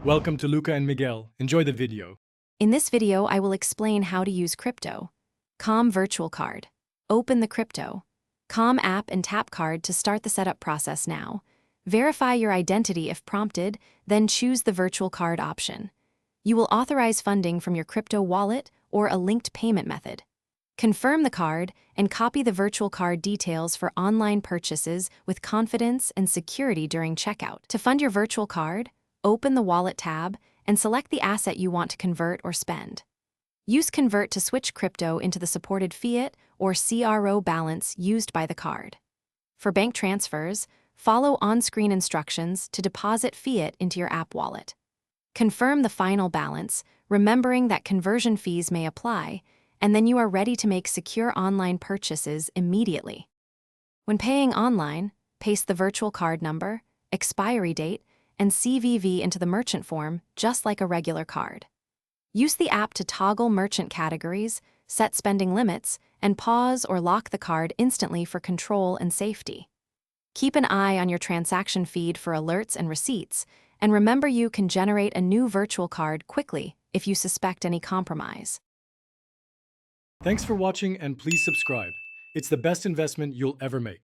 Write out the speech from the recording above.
Welcome to Luca and Miguel. Enjoy the video. In this video, I will explain how to use crypto. Calm virtual card. Open the crypto. Calm app and tap card to start the setup process now. Verify your identity if prompted, then choose the virtual card option. You will authorize funding from your crypto wallet or a linked payment method. Confirm the card and copy the virtual card details for online purchases with confidence and security during checkout. To fund your virtual card, open the Wallet tab and select the asset you want to convert or spend. Use Convert to switch crypto into the supported fiat or CRO balance used by the card. For bank transfers, follow on-screen instructions to deposit fiat into your app wallet. Confirm the final balance, remembering that conversion fees may apply, and then you are ready to make secure online purchases immediately. When paying online, paste the virtual card number, expiry date, and CVV into the merchant form just like a regular card. Use the app to toggle merchant categories, set spending limits, and pause or lock the card instantly for control and safety. Keep an eye on your transaction feed for alerts and receipts, and remember you can generate a new virtual card quickly if you suspect any compromise. Thanks for watching and please subscribe. It's the best investment you'll ever make.